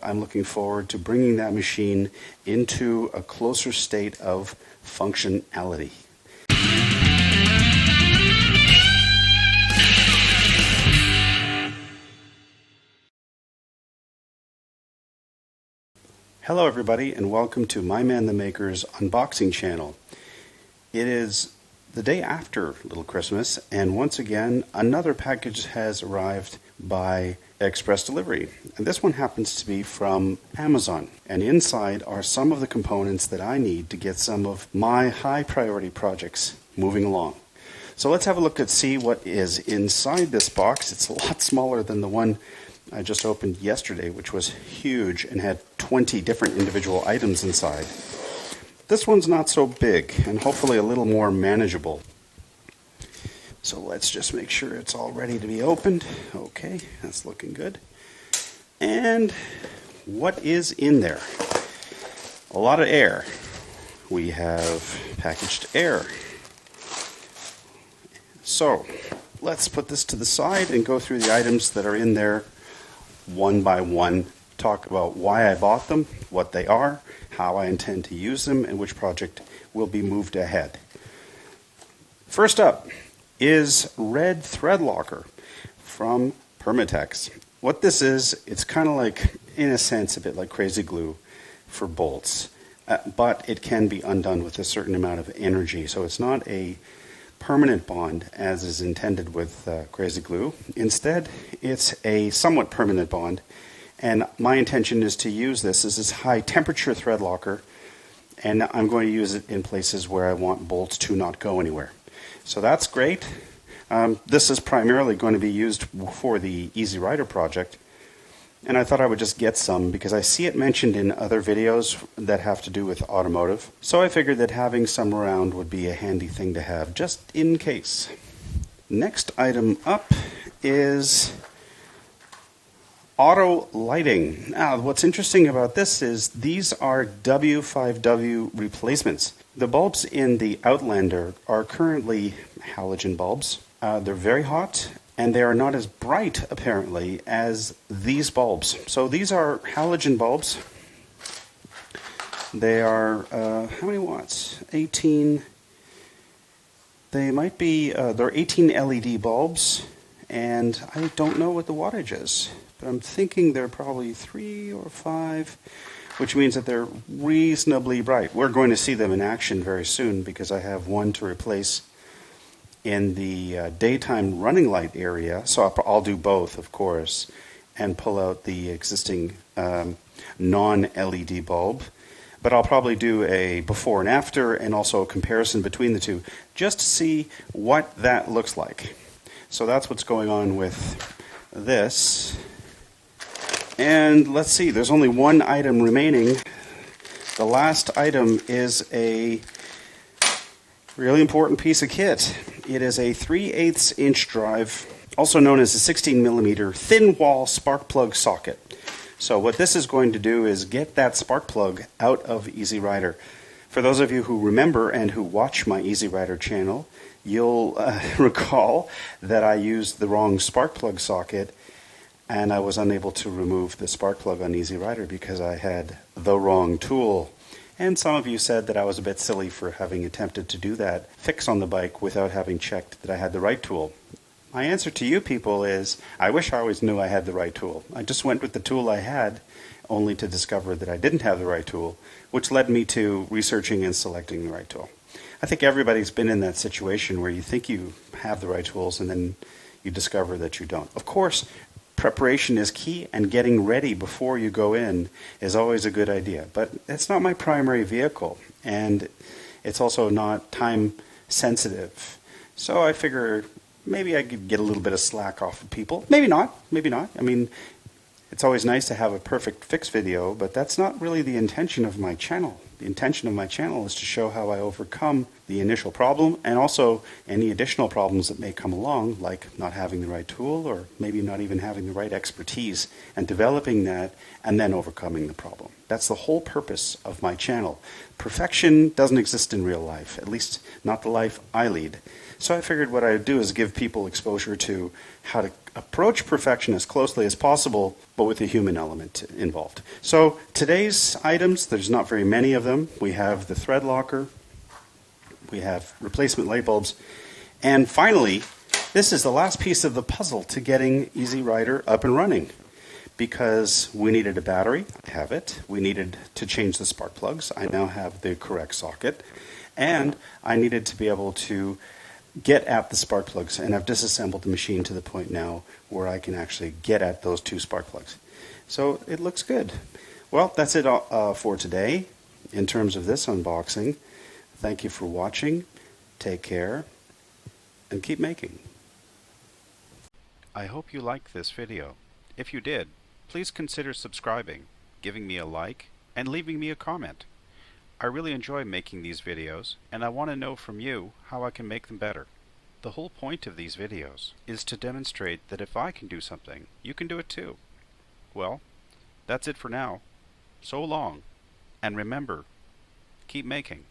I'm looking forward to bringing that machine into a closer state of functionality. Hello everybody, and welcome to My Man the Maker's unboxing channel. It is the day after Little Christmas, and once again another package has arrived by express delivery. And this one happens to be from Amazon, and inside are some of the components that I need to get some of my high priority projects moving along. So let's have a look and see what is inside this box. It's a lot smaller than the one I just opened yesterday, which was huge and had 20 different individual items inside. This one's not so big and hopefully a little more manageable. So let's just make sure it's all ready to be opened. Okay, that's looking good. And what is in there? A lot of air. We have packaged air. So let's put this to the side and go through the items that are in there one by one. Talk about why I bought them, what they are, how I intend to use them, and which project will be moved ahead. First up is red Threadlocker from Permatex. What this is, it's kind of like, in a sense, a bit like crazy glue for bolts, but it can be undone with a certain amount of energy. So it's not a permanent bond as is intended with crazy glue. Instead, it's a somewhat permanent bond, and my intention is to use this as this high temperature thread locker, and I'm going to use it in places where I want bolts to not go anywhere. So that's great. This is primarily going to be used for the Easy Rider project, and I thought I would just get some because I see it mentioned in other videos that have to do with automotive. So I figured that having some around would be a handy thing to have just in case. Next item up is auto lighting. Now, what's interesting about this is these are W5W replacements. The bulbs in the Outlander are currently halogen bulbs. They're very hot, and they are not as bright, apparently, as these bulbs. So these are halogen bulbs. They are, how many watts? 18. They might be, they're 18 LED bulbs, and I don't know what the wattage is, but I'm thinking they're probably 3 or 5, which means that they're reasonably bright. We're going to see them in action very soon because I have one to replace in the daytime running light area. So I'll do both, of course, and pull out the existing non-LED bulb. But I'll probably do a before and after and also a comparison between the two just to see what that looks like. So that's what's going on with this. And let's see, there's only one item remaining. The last item is a really important piece of kit. It is a 3/8 inch drive, also known as a 16 millimeter thin wall spark plug socket. So what this is going to do is get that spark plug out of Easy Rider. For those of you who remember and who watch my Easy Rider channel, you'll recall that I used the wrong spark plug socket and I was unable to remove the spark plug on Easy Rider because I had the wrong tool. And some of you said that I was a bit silly for having attempted to do that fix on the bike without having checked that I had the right tool. My answer to you people is, I wish I always knew I had the right tool. I just went with the tool I had, only to discover that I didn't have the right tool, which led me to researching and selecting the right tool. I think everybody's been in that situation where you think you have the right tools and then you discover that you don't. Of course, preparation is key, and getting ready before you go in is always a good idea. But it's not my primary vehicle, and it's also not time sensitive. So I figure maybe I could get a little bit of slack off of people. Maybe not. Maybe not. I mean, it's always nice to have a perfect fix video, but that's not really the intention of my channel. The intention of my channel is to show how I overcome the initial problem and also any additional problems that may come along, like not having the right tool or maybe not even having the right expertise, and developing that and then overcoming the problem. That's the whole purpose of my channel. Perfection doesn't exist in real life, at least not the life I lead. So I figured what I would do is give people exposure to how to approach perfection as closely as possible, but with a human element involved. So today's items, there's not very many of them. We have the Threadlocker, we have replacement light bulbs, and finally, this is the last piece of the puzzle to getting Easy Rider up and running, because we needed a battery. I have it. We needed to change the spark plugs. I now have the correct socket. And I needed to be able to get at the spark plugs, and I've disassembled the machine to the point now where I can actually get at those two spark plugs. So it looks good. Well, that's it for today in terms of this unboxing. Thank you for watching. Take care and keep making. I hope you liked this video. If you did, please consider subscribing, giving me a like, and leaving me a comment. I really enjoy making these videos, and I want to know from you how I can make them better. The whole point of these videos is to demonstrate that if I can do something, you can do it too. Well, that's it for now. So long, and remember, keep making.